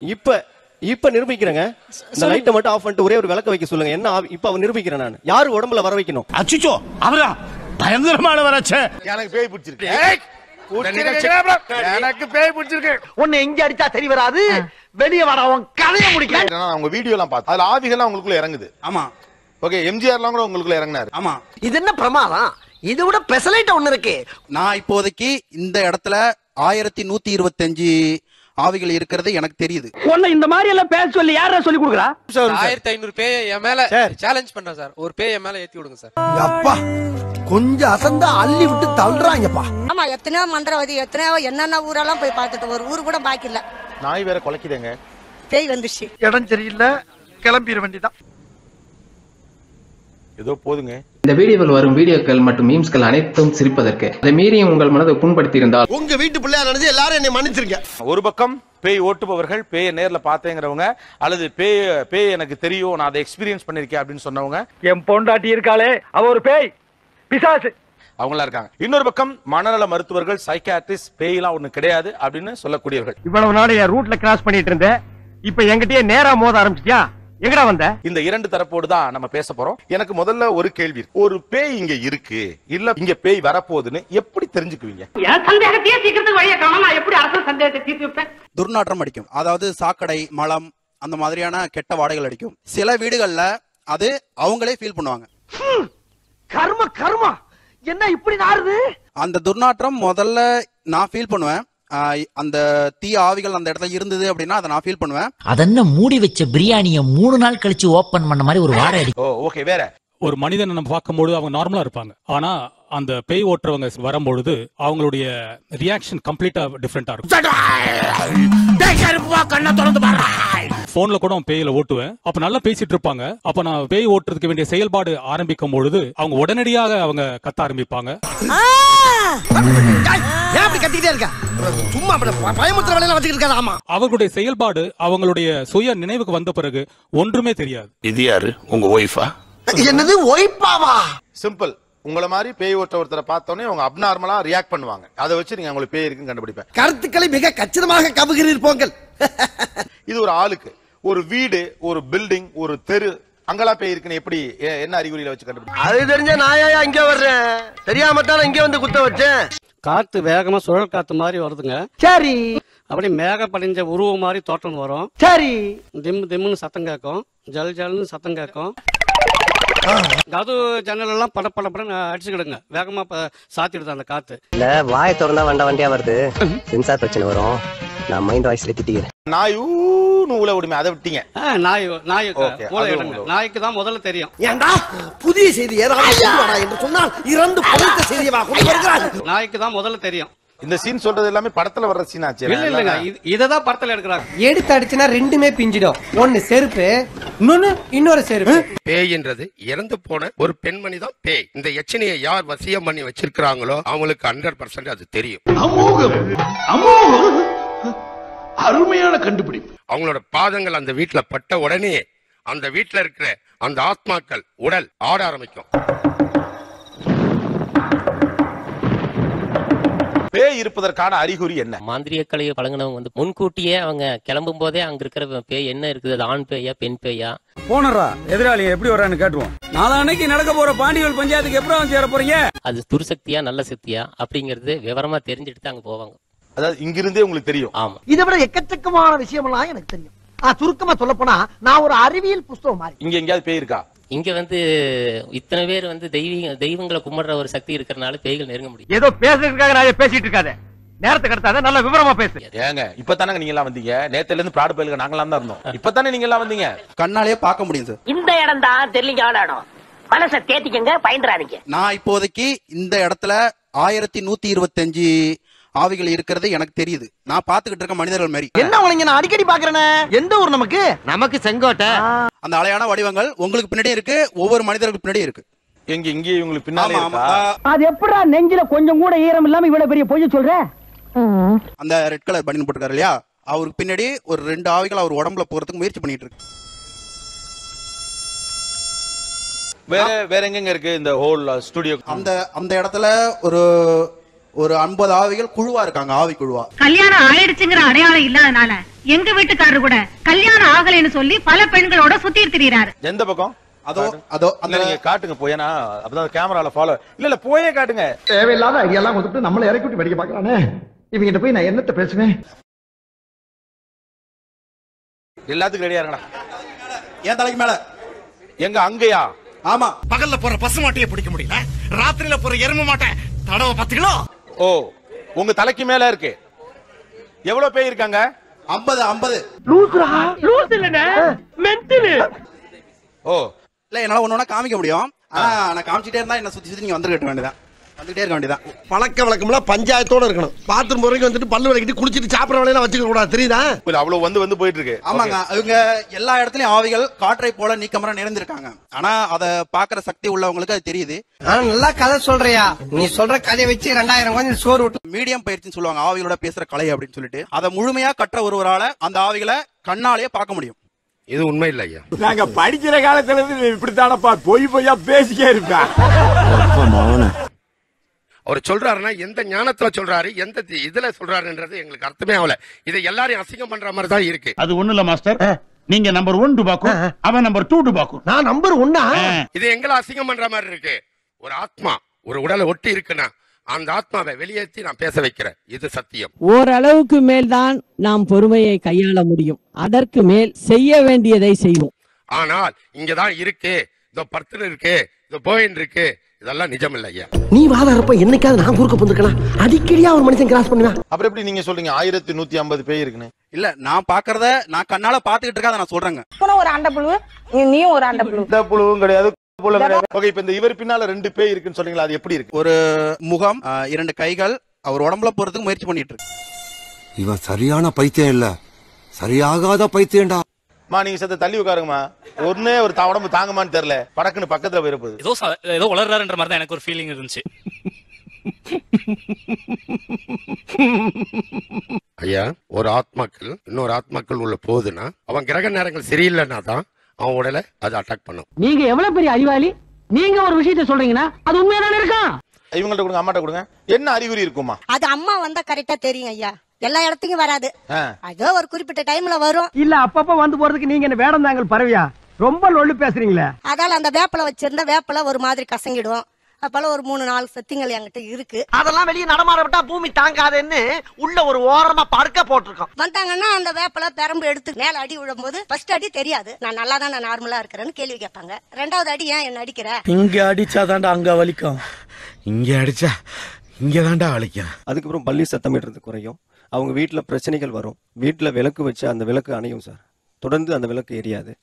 இப்ப இப்ப நிரூபிக்கிறேங்க. இந்த லைட்டை மட்டும் ஆஃப் பண்ணிட்டு ஒரே ஒரு விளக்க வைக்க சொல்லுங்க. என்ன இப்ப அவன் நிரூபிக்கிறேன் நான். யாரு உடம்புல வர வைக்கணும்? அச்சிச்சோ அவரா பயங்கரமான வரச்சே. எனக்கு பேய் பிடிச்சிருக்கு. எனக்கு பேய் பிடிச்சிருக்கு. உன்னை எங்க அடிச்சா சரி வராது. வெளிய வர உன் கதைய முடிக்க. அவங்க வீடியோ எல்லாம் பார்த்து அதுல ஆவிகள்லாம் உங்களுக்குள்ள இறங்குது. ஆமா. ஓகே, எம்ஜிஆர்லாம் கூட உங்களுக்குள்ள இறங்குனாரு. ஆமா. இது என்ன பிரமாதம்? இதை விட பெசலைட் ஒண்ணு இருக்கு. நான் இப்போதைக்கு இந்த இடத்துல 1125 ஆவிகள் இருக்கிறது எனக்கு தெரியுது. உன்னை இந்த மாதிரி எல்லாம் பேச சொல்லி யாரா சொல்லி கொடுக்குறா? 1500 பேய் என் மேல சேலஞ்ச் பண்றேன் சார். ஒரு பேய் என் மேல ஏத்தி விடுங்க சார். அப்பா கொஞ்சம் அசந்தா அள்ளி விட்டு தள்ளுறாங்கப்பா. ஆமா, எத்தனையோ மந்திரவாதி எத்தனையோ என்னென்ன ஊரெல்லாம் போய் பார்த்துட்டு ஒரு ஊர் கூட பாக்கி இல்ல. நாய் வேற குலைக்குதுங்க. பேய் வந்துச்சு. இடம் சரியில்லை, கிளம்பிட வேண்டியதான். ஏதோ போதுங்க. இந்த வீடியோவில் வரும் வீடியோக்கள் மற்றும் மீம்ஸ்கள் அனைத்தும் சிரிப்பதற்கு. அதை மீறியும் உங்கள் மனதை புண்படுத்தி இருந்தால் உங்க வீட்டு பிள்ளையா நினைச்சு எல்லாரும் என்னை மன்னிச்சிருங்க. ஒரு பக்கம் பேய் ஓட்டுபவர்கள், பேயை நேர்ல பார்த்தேங்கிறவங்க, அல்லது பேய் எனக்கு தெரியும், நான் அதை எக்ஸ்பீரியன்ஸ் பண்ணிருக்கேன் அப்படின்னு சொன்னவங்க. என் பொண்டாட்டி இருக்காளே அவ ஒரு பேய் பிசாசு அவங்களா இருக்காங்க. இன்னொரு பக்கம் மனநல மருத்துவர்கள், சைக்காட்ரிஸ்ட், பேய்லாம் ஒண்ணு கிடையாது அப்படின்னு சொல்லக்கூடியவர்கள். இவ்வளவு நாள் என் ரூட்ல கிராஸ் பண்ணிட்டு இருந்தேன். இப்ப என்கிட்டயே நேரா மோத ஆரம்பிச்சிட்டியா? எங்கடா வந்த? இந்த இரண்டு தரப்போடு தான் நம்ம பேச போறோம். எனக்கு முதல்ல ஒரு கேள்வி, ஒரு பேய் இங்க இருக்கு இல்ல இங்க பேய் வரப்போகுதுன்னு எப்படி தெரிஞ்சுக்குவீங்க? சந்தேகத்தையே சீக்கிரத்துக்கு வழிய காணோம். நான் எப்படி அரசு சந்தேகத்தை தீர்த்து வைப்பேன்? துர்நாற்றம் அடிக்கும். அதாவது சாக்கடை, மலம், அந்த மாதிரியான கெட்ட வாடைகள் அடிக்கும். சில வீடுகள்ல அது அவங்களே ஃபீல் பண்ணுவாங்க. கர்ம கர்மா என்ன இப்படி நாறுது? அந்த துர்நாற்றம் முதல்ல நான் ஃபீல் பண்ணுவேன். அந்த தீ ஆவிகள் அந்த இடத்துல இருந்தது அப்படின்னா அதை நான் ஃபீல் பண்ணுவேன். அதென்ன மூடி வச்ச பிரியாணியை 3 நாள் கழிச்சு ஓபன் பண்ண மாதிரி ஒரு வாடை அடி. ஓகே, வேற ஒரு மனிதனை நம்ம பார்க்கும்போது அவங்க நார்மலா இருப்பாங்க. ஆனா அந்த பேய் ஓட்டுறவங்க வரும்பொழுது அவங்களுடைய ரியாக்ஷன் கம்ப்ளீட்டா டிஃபரெண்டா இருக்கும். போன்ல கூட பேயில ஓட்டுவேன். அப்ப நல்லா பேசிட்டு இருப்பாங்க. அப்ப நான் பேய் ஓட்டுறதுக்கு வேண்டிய செயல்பாடு ஆரம்பிக்கும் பொழுது அவங்க உடனடியாக அவங்க கத்த ஆரம்பிப்பாங்க. அவர்களுடைய செயல்பாடு அவங்களுடைய சுய நினைவுக்கு வந்த பிறகு ஒன்றுமே தெரியாது. இது யாரு? உங்க ஒய்ஃபா? என்னது ஒய்ஃபாவா? சிம்பிள். உங்களை மாதிரி பேய் ஓட்ட ஒருத்தரை பார்த்தோன்னே அவங்க அப்நார்மலா ரியாக்ட் பண்ணுவாங்க. அதை வச்சு நீங்க உங்களுக்கு பேய் இருக்குன்னு கண்டுபிடிப்பேன். கருத்துக்களை மிக கச்சிதமாக கவுகிறீர் போங்கள். இது ஒரு ஆளுக்கு, ஒரு வீடு, ஒரு பில்டிங், ஒரு தெரு, அங்கெல்லாம் பேய் இருக்குன்னு எப்படி, என்ன அறிகுறியில வச்சு கண்டுபிடிப்பேன்? அது தெரிஞ்ச நாயா இங்க வர்றேன். தெரியாம தான் இங்க வந்து குத்த வச்சேன். காத்து வேகமா சுழல் காத்து மாதிரி வருதுங்க. சரி. அப்படி மேக படிஞ்ச உருவம் மாதிரி தோற்றம் வரும். சரி. திம் திம்னு சத்தம் கேட்கும், ஜல் ஜல்னு சத்தம் கேட்கும். கது ஜன்னல் எல்லாம் பட பட படம் அடிச்சுக்கிடுங்க. வேகமா சாத்திடுது அந்த காத்து. இல்ல வாயை திறந்தா வண்டியா வருது. சென்சார் பிரச்சனை வரும். நான் மைண்ட் வாய்ஸ்ல திட்டிக்கிறேன். நாய் ஊல விடுமே, அதை விட்டீங்க. நாய்க்கு தான் முதல்ல தெரியும். ஏண்டா புதிய செய்தி ஏதாவது என்று சொன்னால் இரண்டு பழைத்த செய்தியவா கொண்டு வருகிறார். நாய்க்கு தான் முதல்ல தெரியும். இந்த சீன் சொல்றது எல்லாமே படத்துல வர்ற சீன் ஆச்சு. இல்ல இல்லங்க, இததான் படத்துல எடுக்கிறாங்க. எடுத்து அடிச்சுனா ரெண்டுமே பிஞ்சிடும். ஒன்னு செருப்பு, இன்னொரு செருப்பு. பேய்ன்றது இறந்து போன ஒரு பெண்மணி தான் பேய். இந்த எச்சனையை யார் வசியம் பண்ணி வச்சிருக்காங்களோ அவங்களுக்கு 100% அது தெரியும். அருமையான கண்டுபிடிப்பு. அவங்களோட பாதங்கள் அந்த வீட்டுல பட்ட உடனே அந்த வீட்டுல இருக்கிற அந்த ஆத்மாக்கள் உடல் ஆட ஆரம்பிக்கும். பேய் இருப்பதற்கான அறிகுறி என்ன? மாந்திரிய கலையை பழங்கினவங்க வந்து முன்கூட்டியே அவங்க கிளம்பும் போதே அங்க இருக்கிற பேய் என்ன இருக்குது, அது ஆண் பேயா பெண் பேயா போனரா எதிராளி எப்படி வரான்னு கேட்டுவோம். நாளைக்கு நடக்க போற பாண்டியல் பஞ்சாயத்துக்கு எப்பறம் சேர போறீங்க? அது துர்சக்தியா நல்ல சக்தியா அப்படிங்கறது விவரமா தெரிஞ்சுட்டு தான் அங்க போவாங்க. அதாவது இங்கிருந்தே உங்களுக்கு தெரியும். ஆமா, இதை விட எக்கச்சக்கமான விஷயம்லாம் எனக்கு தெரியும். சுருக்கமா சொல்ல போனா நான் ஒரு அறிவியல் புஸ்தகம் மாதிரி. இங்க எங்கேயாவது பேய் இருக்கா? இங்க வந்து இத்தனை பேர் வந்து தெய்வங்களை கும்பிடுற ஒரு சக்தி இருக்கிறதுனால பேய்கள் நெருங்க முடியும். ஏதோ பேசுறதுக்காக நான் பேசிட்டு இருக்காத. நேரத்துக்கு அடுத்தாத நல்ல விவரமா பேசு. ஏங்க இப்பதானே நீங்க எல்லாம் வந்தீங்க? நேத்துல இருந்து பிராடு பயிலுக்கு நாங்களாம் தான் இருந்தோம். இப்பதானே நீங்க எல்லாம் வந்தீங்க. கண்ணாலேயே பார்க்க முடியும் சார். இந்த இடம் தான் தெரியல இடம். மனசை தேத்திக்கங்க, பயந்துறாதீங்க. நான் இப்போதைக்கு இந்த இடத்துல 1125 ஆவிகள் இருக்கிறது எனக்கு தெரியுது. நான் பாத்துக்கிட்டு இருக்க மனிதர்கள் மாதிரி. என்ன உனக்கு நான் அடிக்கடி பாக்குறேனே. எந்த ஊர் நமக்கு? நமக்கு செங்கோட்டை. அந்த அலையான வடிவங்கள் உங்களுக்கு பின்னாடி இருக்கு, ஒவ்வொரு மனிதர்களுக்கு பின்னாடி இருக்கு. எங்க இங்கே உங்களுக்கு பின்னாலே இருக்கா? அது எப்படா நெஞ்சில கொஞ்சம் கூட ஈரம் இல்லாம இவ்வளவு பெரிய பொய் சொல்ற? அந்த ரெட் கலர் பனியன் போட்டுக்காரு இல்லையா, அவருக்கு பின்னாடி ஒரு 2 ஆவிகள் அவர் உடம்புல போறதுக்கு முயற்சி பண்ணிட்டு இருக்கு. வேற எங்க இருக்கு இந்த ஹோல் ஸ்டுடியோ? அந்த இடத்துல ஒரு ஒரு 50 ஆவிகள் குழுவா இருக்காங்க, ஆவி குழுவா. கல்யாணம் ஆயிடுச்சுங்கிற அடையாளம் இல்லாதனால எங்க வீட்டுக்காரரு கூட கல்யாணம் ஆகலைன்னு சொல்லி பல பெண்களோட சுத்திட்டு திரியிறாரு. எந்த பக்கம்? அதோ அதோ அந்த நீங்க காட்டுங்க போயனா, அப்பதான் கேமரால ஃபாலோ. இல்ல போயே காட்டுங்க. தேவையில்லாத ஐடியா எல்லாம் கொடுத்துட்டு நம்மள இறக்கி விட்டு வெடிக்க பாக்குறானே. இவங்கிட்ட போய் நான் என்னத்த பேசுவேன்? எல்லாத்துக்கும் ரெடியா இருங்கடா. ஏன் தலைக்கு மேல? எங்க அங்கயா? ஆமா. பகல்ல போற பசு மாட்டையே பிடிக்க முடியல, ராத்திரியில போற எருமை மாட்டை தடவை 10 கிலோ. ஓ, உங்க தலைக்கு மேல இருக்கு. எவ்வளவு பேர் இருக்காங்க? 50. லூசுரா? லூசு இல்லனே, மென்டல். ஓ, இல்ல என்னால ஒண்ணு காமிக்க முடியும். ஆனா நான் காமிச்சிட்டே இருந்தா என்ன சுத்தி சுத்தி நீங்க வந்துகிட்ட வேண்டியதான், வந்துட்டே இருக்க வேண்டியதான். பழக்க வழக்கம்லாம் பஞ்சாயத்தோட இருக்கணும். பாத்ரூம் போறதுக்கு வந்துட்டு பல்லு விளக்கிட்டு குளிச்சிட்டு சாப்பிடற வேலையெல்லாம் வச்சுக்க கூடாது, தெரியுதா? இல்ல அவ்வளவு வந்து போயிட்டு இருக்கு. ஆமாங்க, இவங்க எல்லா இடத்துலயும் ஆவிகள் காற்றை போல நீக்கமர நிறைந்திருக்காங்க. ஆனா அத பாக்குற சக்தி உள்ளவங்களுக்கு அது தெரியுது. நல்லா கதை சொல்றியா? நீ சொல்ற கதையை வச்சு 2000 கொஞ்சம் சோறு விட்டு. மீடியம் பயிற்சின்னு சொல்லுவாங்க, ஆவிகளோட பேசுற கலை அப்படின்னு சொல்லிட்டு. அதை முழுமையா கற்ற ஒருவரால அந்த ஆவிகளை கண்ணாலேயே பார்க்க முடியும். இது உண்மை இல்ல ஐயா. நாங்க படிக்கிற காலத்துல இருந்து இப்படித்தானப்பா பொய்யா பேசிக்கே இருப்பேன். அவர் சொல்றாருன்னா எந்த ஞானத்துல சொல்றாரு, எந்த இதுல சொல்றாருன்றது எங்களுக்கு அர்த்தமே ஆகல. இதை எல்லாரையும் அசிங்கம் பண்ற மாதிரி தான் இருக்கு. அது ஒண்ணு இல்ல மாஸ்டர், நீங்க நம்பர் 1 டுபாக்கூர், அவன் நம்பர் 2 டுபாக்கூர். நான் நம்பர் 1. இது எங்களை அசிங்கம் பண்ற மாதிரி இருக்கு. ஒரு ஆத்மா ஒரு உடலை ஒட்டி இருக்குன்னா அந்த ஆத்மாவை வெளியேற்றி நான் பேச வைக்கிறேன். இது சத்தியம். ஓரளவுக்கு மேல் தான் நாம் பொறுமையை கையாள முடியும். அதற்கு மேல் செய்ய வேண்டியதை செய்வோம். ஆனால் இங்கதான் இருக்கு, இதோ பர்த்தன் இருக்கு, இதோ போயின் இருக்கு, இதெல்லாம் நிஜம் இல்ல ஐயா. நீ வாதாரப்ப என்னைக்காவது நான் குறுக்க போந்துக்கணும். அடிக்கடியா ஒரு மனுஷன் கிராஸ் பண்ணுவேன். அப்புறம் எப்படி நீங்க சொல்றீங்க 1150 பேர் இருக்குன்னு? இல்ல நான் பாக்குறத நான் கண்ணால பாத்துக்கிட்டு இருக்கா, நான் சொல்றேங்க. ஒரு அண்டப்புழு, நீயும் ஒரு அண்டப்புழு. இந்த புழுவும் கிடையாது. ஓகே, இப்ப இந்த இவர் பின்னால 2 பேர் இருக்குன்னு சொன்னீங்களா, அது எப்படி இருக்கு? ஒரு முகம், 2 கைகள், அவர் உடம்புல போறதுக்கு முயற்சி பண்ணிட்டு இருக்கு. இவன் சரியான பைத்தியம் இல்ல, சரியாகாத பைத்தியம்டா. நீங்க சத்த தள்ளி உட்காருங்கம்மா. ஒண்ணே ஒரு உடம்பு தாங்கமான்னு தெரியல, படக்குன்னு பக்கத்துல போயிருப்பது. ஏதோ வளர்றாருன்ற மாதிரி தான் எனக்கு ஒரு ஃபீலிங் இருந்துச்சு. ஐயா, ஒரு ஆத்மாக்கள் இன்னொரு ஆத்மாக்கள் உள்ள போகுதுன்னா அவன் கிரக நேரங்கள் சரியில்லைன்னா தான் அவன் உடலை அது அட்டாக் பண்ணும். நீங்க எவ்வளவு பெரிய அறிவாளி, நீங்க ஒரு விஷயத்தை சொல்றீங்கன்னா அது உண்மையாதானே இருக்கும். இவங்கள்ட்ட கொடுங்க, அம்மாட்ட கொடுங்க. என்ன அறிகுறி இருக்குமா? அது அம்மா வந்தா கரெக்டா தெரியும் ஐயா. எல்லா இடத்துக்கும் வராது, அதோ ஒரு குறிப்பிட்ட டைம்ல வரும். இல்ல அப்பப்ப வந்து போறதுக்கு நீங்க என்ன வேடம் தாங்கள் பரவியா? ரொம்ப லொள்ளு பேசுறீங்களே. அதால அந்த வேப்பல வச்சிருந்த வேப்பல ஒரு மாதிரி கசங்கிடும். அப்பல ஒரு 3-4 சத்தியங்கள் என்கிட்ட இருக்கு. அதெல்லாம் வெளியே நடமாட விட்டா பூமி தாங்காதுன்னு உள்ள ஒரு ஓரமா படுக்க போட்டிருக்கோம். வந்தாங்கன்னா அந்த வேப்பல பெரம்பு எடுத்து மேல அடி விழும்போது ஃபர்ஸ்ட் அடி தெரியாது, நான் நல்லா தான் நார்மலா இருக்கிறேன்னு கேள்வி கேட்பாங்க. 2வது அடி ஏன் என்ன அடிக்கிற? இங்க அடிச்சாதான்டா அங்க வலிக்கும், இங்க அடிச்சா இங்க தான்டா வலிக்கும். அதுக்கப்புறம் பள்ளி சத்தமிடுறது குறையும். அவங்க வீட்டுல பிரச்சனைகள் வரும். வீட்டுல விளக்கு வச்சு அந்த விளக்கு அணையும் சார். தொடர்ந்து அந்த விளக்கு எரியாது.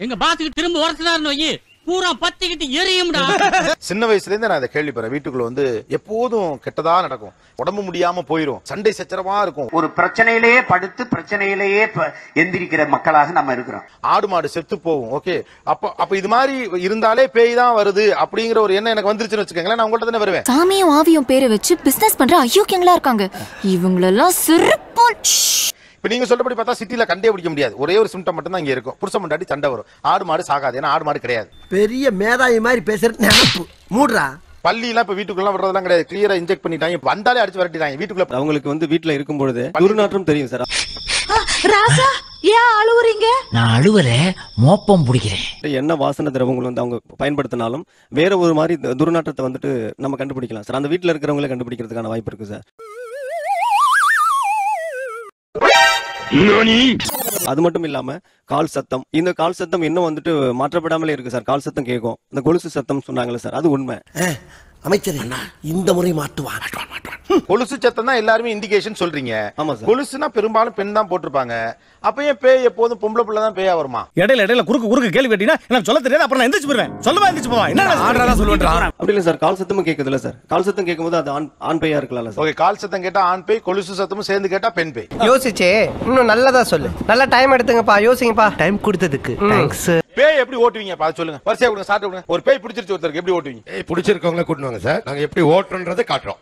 எங்க பாத்துக்கு திரும்ப உரத்துனாருன்னு வை, பூரா பத்திக்கிட்டு எரியும்டா. சின்ன வயசுல இருந்து நான் அதை கேள்விப்படுறேன். வீட்டுக்குள்ள வந்து எப்போதும் கெட்டதா நடக்கும், உடம்பு முடியாம போயிரும், சண்டை சச்சரவா இருக்கும். ஒரு பிரச்சனையிலேயே படுத்து பிரச்சனையிலேயே எந்திரிக்கிற மக்களாக நம்ம இருக்கிறோம். ஆடு மாடு செத்து போகும். ஓகே, அப்ப இது மாதிரி இருந்தாலே பேய் தான் வருது அப்படிங்கிற ஒரு எண்ணம் எனக்கு வந்துருச்சுன்னு வச்சுக்கோங்களேன். நான் உங்கள்ட்ட தானே வருவேன். சாமியும் ஆவியும் பேரை வச்சு பிசினஸ் பண்ற அயோக்கியங்களா இருக்காங்க. இவங்களெல்லாம் சிறப்பு. இப்ப நீங்க சொல்றபடி பார்த்தா சிட்டில கண்டே பிடிக்க முடியாது. ஒரே ஒரு சிம்டம் மட்டும் தான் இங்க இருக்கும். புருஷன் முன்னாடி சண்டை வரும். ஆடு மாடு சாகாது, ஏன்னா ஆடு மாடு கிடையாது. பெரிய மேதாவி மாதிரி பேசுறது நினைப்பு மூடுறா. பள்ளி எல்லாம் இப்ப வீட்டுக்குள்ள விடுறதெல்லாம் கிடையாது. கிளியரா இன்ஜெக்ட் பண்ணிட்டாங்க, வந்தாலே அடிச்சு விரட்டிட்டாங்க வீட்டுக்குள்ள. அவங்களுக்கு வந்து வீட்டுல இருக்கும் பொழுது துர்நாற்றம் தெரியும் சார். ராசா ஏன் அழுவுறீங்க? நான் அழுவல, மோப்பம் பிடிக்கிறேன். என்ன வாசனை திரவங்கள் வந்து அவங்க பயன்படுத்தினாலும் வேற ஒரு மாதிரி துர்நாற்றத்தை வந்துட்டு நம்ம கண்டுபிடிக்கலாம் சார். அந்த வீட்டுல இருக்கிறவங்களே கண்டுபிடிக்கிறதுக்கான வாய்ப்பு இருக்கு சார். அது மட்டும் இல்லாம கால் சத்தம், இந்த கால் சத்தம் இன்னும் வந்துட்டு மாற்றப்படாமலே இருக்கு சார். கால் சத்தம் கேட்கும். இந்த கொலுசு சத்தம் சொன்னாங்களே சார், அது உண்மை. அமைச்சர் இந்த முறை மாட்டுவான். கொலுசு சத்தம் தான் எல்லாருமே இண்டிகேஷன் சொல்றீங்க. ஆமா சார். கொலுசுனா பெரும்பாலும் பெண் தான் போட்டிருப்பாங்க. அப்ப ஏன் பேய் எப்போதும் பொம்பளை பிள்ளை தான் பேயா வருமா? இடையில குறுக்கு கேள்வி கேட்டீங்கன்னா எனக்கு சொல்ல தெரியாது. அப்புறம் நான் எந்திரிச்சு போறேன். சொல்லவா எந்திரிச்சு போவா? என்ன ஆர்டரா சொல்லுவேன். அப்படி இல்ல சார், கால் சத்தமும் கேக்குது இல்ல சார். கால் சத்தம் கேட்கும்போது அது ஆண் பேயா இருக்கலாம் சார். ஓகே, கால் சத்தம் கேட்டா ஆண் பேய், கொலுசு சத்தமும் சேர்ந்து கேட்டா பெண் பேய். யோசிச்சே இன்னும் நல்லதா சொல்லு. நல்ல டைம் எடுத்துங்கப்பா, யோசிங்கப்பா. டைம் கொடுத்ததுக்கு தேங்க்ஸ். பேய் எப்படி ஓட்டுவீங்க பாத்து சொல்லுங்க. வரிசையா கொடுங்க, ஸ்டார்ட் கொடுங்க. ஒரு பேய் பிடிச்சிருச்சு ஒருத்தருக்கு, எப்படி ஓட்டுவீங்க? பேய் பிடிச்சிருக்கவங்கள கூட்டுவாங்க சார். நாங்க எப்படி ஓட்டுறோன்றதை காட்டுறோம்.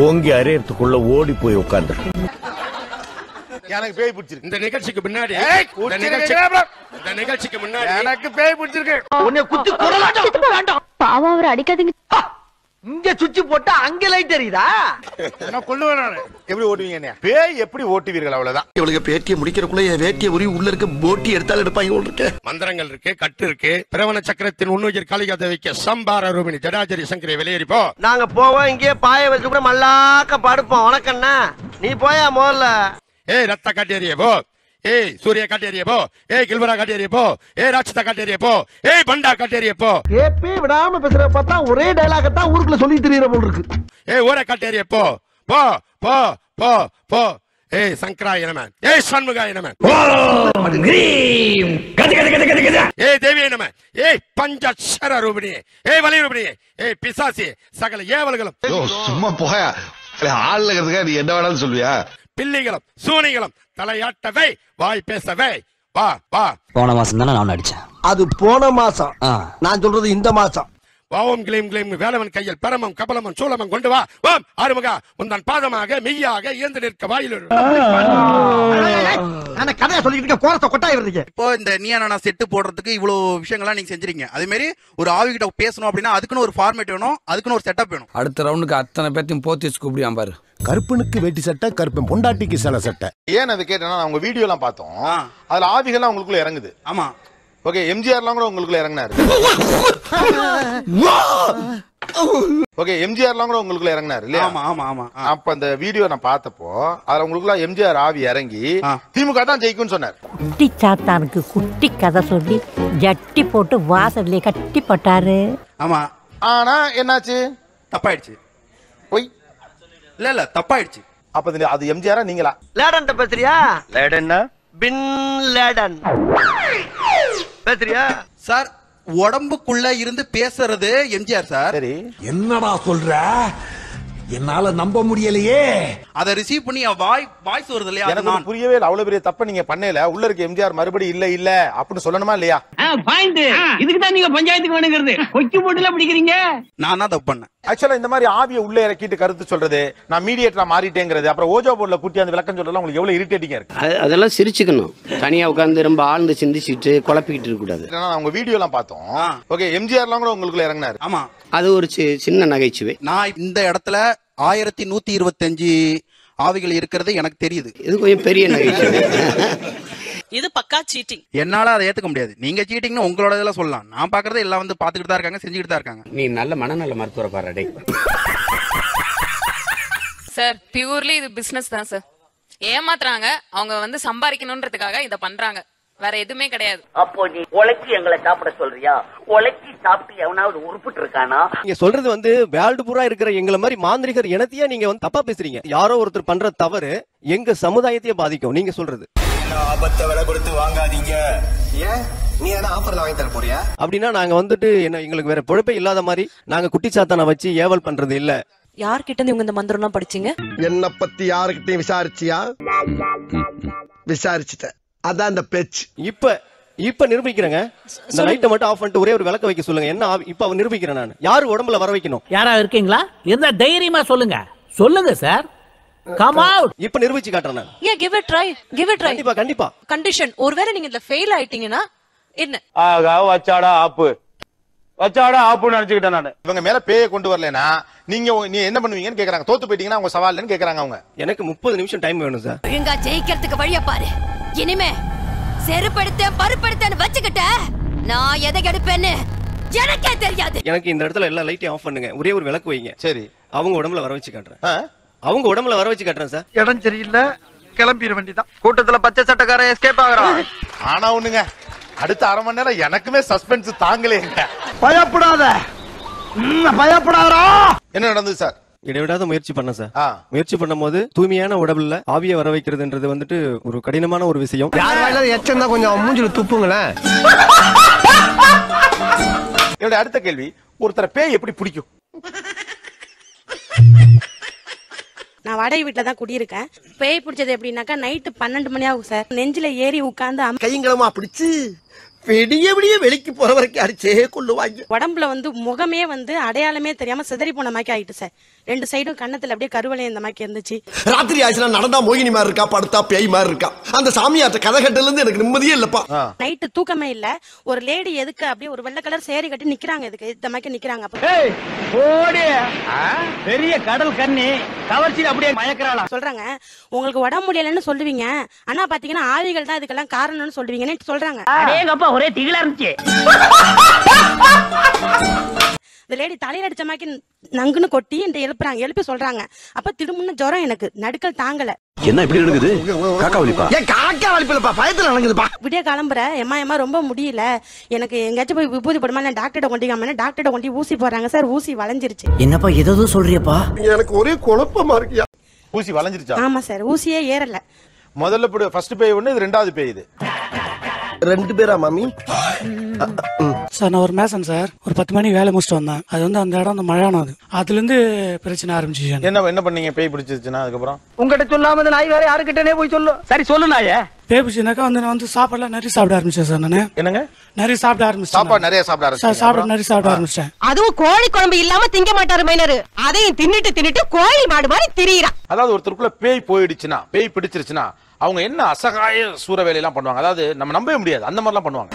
ஓங்கி அரையறதுக்குள்ள ஓடி போய் உட்கார்ந்து. எனக்கு பேய் பிடிச்சிருக்கு. இந்த நிகழ்ச்சிக்கு முன்னாடி இந்த நிகழ்ச்சிக்கு முன்னாடி எனக்கு பேய் பிடிச்சிருக்கு. உன்னை குத்தி கொல்லலாம். பாவம் அவரை அடிக்காதீங்க. இங்க சுவிட்ச் போட்டா அங்க லைட் எரியுதா? என்ன கொண்டு வரானே எப்படி ஓட்டுவீங்க என்ன பேய் எப்படி ஓட்டுவீர்கள் அவ்வளவுதான். இவளுக்கு பேட்டியை முடிக்கிறக்குள்ள என் வேட்டியை உரி உள்ள இருக்க போட்டி எடுத்தாலும் எடுப்பாங்க போல இருக்கு. மந்திரங்கள் இருக்கு, கட்டு இருக்கு. பிரவண சக்கரத்தின் உன்னுயிர் காளிகா தேவிக்கு சம்பார ரூபினி ஜடாஜரி சங்கரை வெளியேறிப்போ. நாங்க போவோம், இங்கே பாய வச்சு கூட மல்லாக்க படுப்போம். உனக்கண்ணா நீ போயா முதல்ல. ஏய் ரத்த காட்டேரியே போ, ஏய் சூரிய காட்டேரியே போ, ஏய் கில்வரா காட்டேரியே போ, ஏய் ராட்சத காட்டேரியே போ, ஏய் பண்டா காட்டேரியே போ. ஏப்பி விடாம பேசுற பார்த்தா ஒரே டயலாக தான் ஊருக்குள்ள சொல்லி தெரியற போல இருக்கு. ஏய் ஓர காட்டேரியே போ போ போ போ போ. ஏய் சங்கராய நம, ஏய் சண்முகாய நம, ஏய் தேவியே நம, ஏய் பஞ்சக்ஷர ரூபிணி, ஏய் வலி ரூபிணி, ஏய் பிசாசி சகல ஏவல்களும். சும்மா போயா ஆள்ல இருக்கிறதுக்கா நீ என்ன வேணாலும் சொல்லுவியா? பிள்ளைகளும் சூனிகளும் தலையாட்டவை வாய் பேசவே. வா வா. போன மாசம் தானே நான் அடிச்சேன். அது போன மாசம், நான் சொல்றது இந்த மாசம். வாவும் கிளீம் கிளீம் வேலவன் கையில் பரமம் கபலமும் சூலமும் கொண்டு வா. வாம் ஆறுமுகா உந்தன் பாதமாக மெய்யாக இயந்து நிற்க வாயில். கதையா சொல்லிட்டு கோரத்தை கொட்டாய் வருது. இப்போ இந்த நீயானா செட்டு போடுறதுக்கு இவ்வளவு விஷயங்கள்லாம் நீங்க செஞ்சிருக்கீங்க. அதே மாதிரி ஒரு ஆவி கிட்ட பேசணும் அப்படின்னா அதுக்குன்னு ஒரு ஃபார்மேட் வேணும், அதுக்குன்னு ஒரு செட்டப் வேணும். அடுத்த ரவுண்டுக்கு அத்தனை பேர்த்தையும் போத்தி வச்சு கூப்பிடியாம் பாரு. கருப்பனுக்கு வேட்டி சட்டை, கருப்பன் பொண்டாட்டிக்கு சில சட்டை. ஏன் அதை கேட்டேன்னா அவங்க வீடியோ எல்லாம் பார்த்தோம், அதுல ஆவிகள்லாம் உங்களுக்குள்ள இறங்குது. ஆமா ஓகே, எம்ஜிஆர்லாம் கூட உங்களுக்குள்ள இறங்கினாரு. ஓகே, எம்ஜிஆர்லாம் கூட உங்களுக்குள்ள இறங்கினாரு இல்லையா? ஆமா ஆமா ஆமா. அப்ப அந்த வீடியோ நான் பார்த்தப்போ அதுல உங்களுக்குள்ள எம்ஜிஆர் ஆவி இறங்கி திமுக தான் ஜெயிக்கும்னு சொன்னார். குட்டி சாத்தானுக்கு குட்டி கதை சொல்லி ஜட்டி போட்டு வாசல்ல கட்டி போட்டாரு. ஆமா, ஆனா என்னாச்சு? தப்பாயிடுச்சு. போய் இல்ல இல்ல தப்பாயிடுச்சு. அப்ப அது எம்ஜிஆரா நீங்களா? லேடன் பேசுறியா? லேடன்னா பின் லேடன் பேசுறியா சார்? உடம்புக்குள்ள இருந்து பேசுறது எம்ஜிஆர் சார். சரி, என்னடா சொல்ற? என்னால நம்ப முடியலையே. அதை ரிசீவ் பண்ணி வாய்ஸ் வருது இல்லையா? எனக்கு புரியவே இல்லை. அவ்வளவு பெரிய தப்ப நீங்க பண்ணல. உள்ள இருக்க எம்ஜிஆர் மறுபடியும் இல்ல இல்ல அப்படின்னு சொல்லணுமா இல்லையா? இதுக்கு தான் நீங்க பஞ்சாயத்துக்கு வேணுங்கிறது. கொக்கி போட்டுல பிடிக்கிறீங்க. நான் தான் தப்பு பண்ணேன். ஆக்சுவலா இந்த மாதிரி ஆவியை உள்ள இறக்கிட்டு கருத்து சொல்றது, நான் மீடியேட்டரா மாறிட்டேங்கிறது, அப்புறம் ஓஜோ போர்ட்ல கூட்டி அந்த விளக்கம் சொல்றதுலாம் உங்களுக்கு எவ்வளவு இரிட்டேட்டிங்கா இருக்கு. அதெல்லாம் சிரிச்சுக்கணும். தனியா உட்கார்ந்து ரொம்ப ஆழ்ந்து சிந்திச்சுட்டு குழப்பிக்கிட்டு இருக்க கூடாது. அவங்க வீடியோ எல்லாம் பார்த்தோம். ஓகே, எம்ஜிஆர்லாம் கூட உங்களுக்குள்ள இறங்கினாரு. ஆமா, அது ஒரு சின்ன நகைச்சுவை. நான் இந்த இடத்துல 1125 ஆவிகள் இருக்கிறது எனக்கு தெரியுது. இது கொஞ்சம் பெரிய நகைச்சுவை. இது பக்கா சீட்டிங். என்னால அதை ஏத்துக்க முடியாது. நீங்க சீட்டிங்னு உங்களோட இதெல்லாம் சொல்லலாம். நான் பாக்குறது எல்லாம் வந்து பாத்துக்கிட்டு தான் இருக்காங்க, செஞ்சுக்கிட்டு தான் இருக்காங்க. நீ நல்ல மனநல மருத்துவரை பாரு. சார் பியூர்லி இது பிசினஸ் தான் சார். ஏமாத்துறாங்க. அவங்க வந்து சம்பாதிக்கணும்ன்றதுக்காக இத பண்றாங்க. வேற எதுவுமே கிடையாது. அப்போ நீ உழைச்சி எங்களை சாப்பிட சொல்றியா? உழைச்சி சாப்பிட்டு எவனாவது உருப்பிட்டு இருக்கானா? நீங்க சொல்றது வந்து வேர்ல்டு பூரா இருக்கிற எங்களை மாதிரி மாந்திரிகர் இனத்தையே நீங்க வந்து தப்பா பேசுறீங்க. யாரோ ஒருத்தர் பண்ற தவறு எங்க சமுதாயத்தையே பாதிக்கும். நீங்க சொல்றது ஆபத்தை விலை கொடுத்து வாங்காதீங்க. ஏன் நீ என்ன ஆஃபர்ல வாங்கி தர போறியா? அப்படின்னா நாங்க வந்துட்டு என்ன எங்களுக்கு வேற பொழப்பே இல்லாத மாதிரி நாங்க குட்டி சாத்தானை வச்சு ஏவல் பண்றது இல்ல. யார்கிட்ட இருந்து இந்த மந்திரம் எல்லாம் படிச்சீங்க? என்ன பத்தி யாருக்கிட்டையும் விசாரிச்சியா? விசாரிச்சுட்ட. அதான் இந்த பேச்சு. இப்ப நிரூபிக்கிறேங்க. இந்த லைட்டை மட்டும் ஆஃப் பண்ணிட்டு ஒரே ஒரு விளக்க வைக்க சொல்லுங்க. என்ன இப்ப அவன் நிரூபிக்கிறேன் நான். யாரு உடம்புல வர வைக்கணும்? யாரா இருக்கீங்களா? இருந்தா தைரியமா சொல்லுங்க. சொல்லுங்க சார். Come out. இப்ப நிரூபிச்சு காட்டுறேன் நான். Yeah, give it try. Give it try. கண்டிப்பா கண்டிப்பா. கண்டிஷன், ஒருவேளை நீங்க இதுல ஃபெயில் ஆயிட்டீங்கன்னா என்ன? வச்சாடா ஆப்பு நினைச்சுக்கிட்டேன் நான். இவங்க மேல பேயை கொண்டு வரலனா நீ என்ன பண்ணுவீங்கன்னு கேக்குறாங்க. தோத்து போயிட்டீங்கன்னா அவங்க சவால்னு கேக்குறாங்க. அவங்க எனக்கு 30 நிமிஷம் டைம் வேணும் சார். ஒழுங்கா ஜெயிக்கிறதுக்கு வழிய பாரு. இனிமே செருப்படுத்த பருப்படுத்தன்னு வச்சுக்கிட்ட நான் எதை எடுப்பேன்னு எனக்கே தெரியாது. எனக்கு இந்த இடத்துல எல்லா லைட்டையும் ஆஃப் பண்ணுங்க. ஒரே ஒரு விளக்கு வைங்க. சரி, அவங்க உடம்புல வர வச்சு காட்டுறேன். அவங்க உடம்புல வர வச்சு காட்டுறேன் சார். இடம் சரியில்லை, கிளம்பிட வேண்டியதான். கூட்டத்துல பச்சை சட்டக்காரன் எஸ்கேப் ஆகுறான். ஆனா ஒண்ணுங்க, அடுத்த அரை மணி நேரம் எனக்குமே சஸ்பென்ஸ் தாங்கலேங்க. பயப்படாத, பயப்படாதா. என்ன நடந்தது சார்? இடைவிடாத முயற்சி பண்ண சார். முயற்சி பண்ணும் போது தூய்மையான உடம்புல ஆவியை வர வைக்கிறதுன்றது வந்துட்டு ஒரு கடினமான ஒரு விஷயம். யார் வாயில எச்சம் தான் கொஞ்சம் மூஞ்சில துப்புங்களேன். என்னோட அடுத்த கேள்வி, ஒருத்தர பேய் எப்படி பிடிக்கும்? நான் வாடகை வீட்டுல தான் குடியிருக்கேன். பேய் பிடிச்சது எப்படின்னாக்கா நைட்டு 12 மணி ஆகும் சார். நெஞ்சில ஏறி உட்கார்ந்து கைங்களமா பிடிச்சு விடிய விடிய வெளிக்கு போற வரைக்கும் அடிச்சே கொள்ளுவாங்க. உடம்புல வந்து முகமே வந்து அடையாளமே தெரியாம சிதறி போன மாதிரி ஆயிட்டு சார். 2 சைடும் கண்ணத்துல அப்படியே கருவளை இந்த மாதிரி இருந்துச்சு. ராத்திரி ஆச்சுனா நடந்தா மோகினி மாதிரி இருக்கா, படுத்தா பேய் மாதிரி இருக்கா. அந்த சாமியார்ட்ட கதை கட்டல இருந்து எனக்கு நிம்மதியே இல்லப்பா. நைட்டு தூக்கமே இல்ல. ஒரு லேடி எதுக்கு அப்படியே ஒரு வெள்ளை கலர் சேரி கட்டி நிக்கிறாங்க, எதுக்கு இந்த மாதிரி நிக்கிறாங்க. பெரிய கடல் கண்ணி கவர்ச்சியில அப்படியே மயக்கறாளா சொல்றாங்க. உங்களுக்கு உடம்பு முடியலன்னு சொல்லுவீங்க, ஆனா பாத்தீங்கன்னா ஆவிகள் தான் இதுக்கெல்லாம் காரணம்னு சொல்லுவீங்கன்னு சொல்றாங்க. அடேங்கப்பா ஒரே திகிலா இருந்துச்சு. இந்த லேடி தலையில அடிச்ச மாதிரி நங்குன்னு கொட்டி என்கிட்ட எழுப்புறாங்க. எழுப்பி சொல்றாங்க. அப்ப திடுமுன்னு ஜுரம், எனக்கு நடுக்கல் தாங்கல. என்ன இப்படி நடக்குது? காக்கா வலிப்பா? ஏன் காக்கா வலிப்பா? பயத்துல நடக்குதுப்பா. விடிய கிளம்புற எம்மா ரொம்ப முடியல, எனக்கு எங்கேயாச்சும் போய் விபூதி போடுமா, நான் டாக்டர்கிட்ட கொண்டிக்காம டாக்டர்கிட்ட கொண்டு ஊசி போடுறாங்க சார். ஊசி வளைஞ்சிருச்சு. என்னப்பா ஏதோ சொல்றியப்பா? எனக்கு ஒரே குழப்பமா இருக்கியா? ஊசி வளைஞ்சிருச்சா? ஆமா சார், ஊசியே ஏறல. முதல்ல ஃபர்ஸ்ட் பேய் ஒண்ணு, இது ரெண்டாவது பேய். இது 2 பேரா மாமி? சார் நான் ஒரு மேசன் சார். ஒரு 10 மணி வேலை முடிச்சுட்டு வந்தேன். அது வந்து அந்த இடம் மழையானம், அதுல இருந்து பிரச்சனை ஆரம்பிச்சு. என்ன பண்ணீங்க பேய் பிடிச்சிருச்சுன்னா? அதுக்கப்புறம் உங்ககிட்ட சொல்லாம இந்த நாய் வேற யாருக்கிட்டனே போய் சொல்லு. சரி சொல்லு நாயே. பேய் பிடிச்சினாக்கா வந்து நான் வந்து சாப்பாடுலாம் நிறைய சாப்பிட ஆரம்பிச்சேன் சார். நானு என்னங்க நிறைய சாப்பிட ஆரம்பிச்சேன். சாப்பாடு நிறைய சாப்பிட ஆரம்பிச்சேன். சாப்பாடு நிறைய சாப்பிட ஆரம்பிச்சேன். அதுவும் கோழி குழம்பு இல்லாம திங்க மாட்டாரு மைனரு. அதையும் தின்னுட்டு கோயில் மாடு மாதிரி திரியிறான். அதாவது ஒருத்தருக்குள்ள பேய் போயிடுச்சுன்னா, பேய் பிடிச்சிருச்சுன்னா அவங்க என்ன அசகாய சூற வேலையெல்லாம் பண்ணுவாங்க. அதாவது நம்ம நம்பவே முடியாது, அந்த மாதிரிலாம் பண்ணுவாங்க.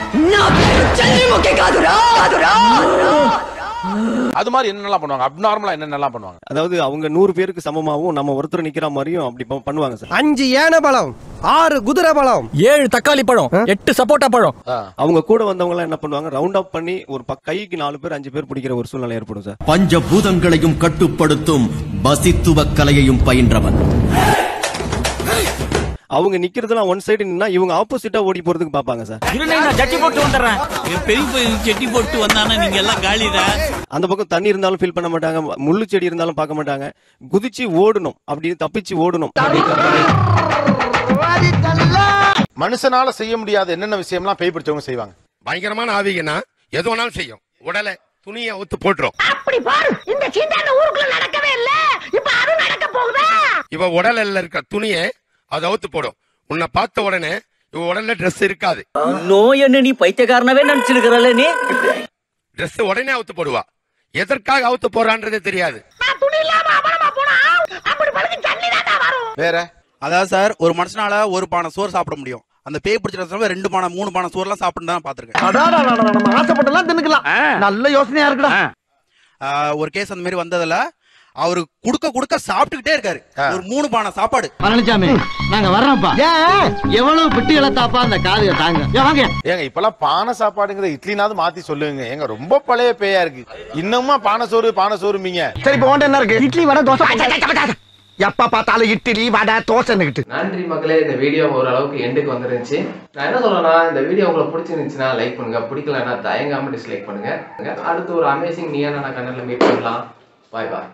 அது மாதிரி என்னெல்லாம் பண்ணுவாங்க? அப்நார்மலா என்னென்னலாம் பண்ணுவாங்க? அதாவது அவங்க 100 பேருக்கு சமமாவும் நம்ம ஒருத்தர் நிக்கிற மாதிரியும் அப்படி பண்ணுவாங்க சார். 5 யானை பழம், 6 குதிரை பழம், 7 தக்காளி பழம், 8 சப்போட்டா பழம். அவங்க கூட வந்தவங்க எல்லாம் என்ன பண்ணுவாங்க, ரவுண்ட் அப் பண்ணி ஒரு கைக்கு 4 பேர் 5 பேர் பிடிக்கிற ஒரு சூழ்நிலை ஏற்படும் சார். பஞ்சபூதங்களையும் கட்டுப்படுத்தும் பசித்துவ கலையையும் பயின்றவன். அவங்க நிக்கிறதுலாம் ஒன் சைடு நின்னா இவங்க ஆப்போசிட்டா ஓடி போறதுக்கு பாப்பாங்க சார். ஜட்டி போட்டு வந்துடுறேன். பெரிய ஜட்டி போட்டு வந்தானே நீங்க எல்லாம் காலிதான். அந்த பக்கம் தண்ணி இருந்தாலும் ஃபீல் பண்ண மாட்டாங்க, முள்ளு செடி இருந்தாலும் பார்க்க மாட்டாங்க. குதிச்சு ஓடணும், அப்படின்னு தப்பிச்சு ஓடணும். மனுஷனால செய்ய முடியாத என்னென்ன விஷயம்லாம் பேய் பிடிச்சவங்க செய்வாங்க? பயங்கரமான ஆவிகனா எது வேணாலும் செய்யும். உடலை துணியை அவுத்து போட்டுரும். அப்படி பாரு, இந்த சீண்டாண்ட ஊருக்குள்ள நடக்கவே இல்ல, இப்ப அது நடக்க போகுதா? இவ உடல்ல இருக்க துணியை அதை அவுத்து போடும். உன்னை பார்த்த உடனே இவ உடல்ல ட்ரெஸ் இருக்காது. நோய் என்ன நீ பைத்தியக்காரனவே நினைச்சிருக்கிறல்ல? நீ ட்ரெஸ் உடனே அவுத்து போடுவா. எதற்காக அவுத்து போறான்றதே தெரியாது. வேற அதாவது சார், ஒரு மனுஷனால ஒரு பானை சோறு சாப்பிட முடியும். அந்த பேய் பிடிச்சிருக்க 2 பானை 3 பானை சோறுலாம் சாப்பிட்டு தான் பாத்துருக்கேன். நம்ம ஆசைப்பட்டெல்லாம் தின்னுக்கலாம். நல்ல யோசனையா இருக்குடா. ஒரு கேஸ் அந்த மாதிரி வந்ததுல அவரு குடுக்க சாப்பிட்டுக்கிட்டே இருக்காரு. ஒரு 3 பானை சாப்பாடு. பழனிசாமி நாங்க வர்றோம்ப்பா. எவ்வளவு பிட்டு இழத்தாப்பா அந்த காதுக தாங்க. வாங்க. ஏங்க இப்பெல்லாம் பானை சாப்பாடுங்கிற இட்லினாவது மாத்தி சொல்லுங்க. ஏங்க ரொம்ப பழைய பேயா இருக்கு. இன்னுமா பானை சோறுமீங்க. சரி இப்போ என்ன இருக்கு? இட்லி வடை தோசை. எப்ப பார்த்தாலும் இட்லி வடை தோசை. நன்றி மக்களே, இந்த வீடியோ ஓரளவுக்கு எண்டுக்கு வந்துருந்துச்சு. நான் என்ன சொல்றேன்னா, இந்த வீடியோ உங்களுக்கு பிடிச்சிருந்துச்சுன்னா லைக் பண்ணுங்க, பிடிக்கலன்னா தயங்காம டிஸ்லைக் பண்ணுங்க. அடுத்து ஒரு அமேசிங் நீயா நான் கண்ணல மீட் பண்ணலாம். பாய் பாய்.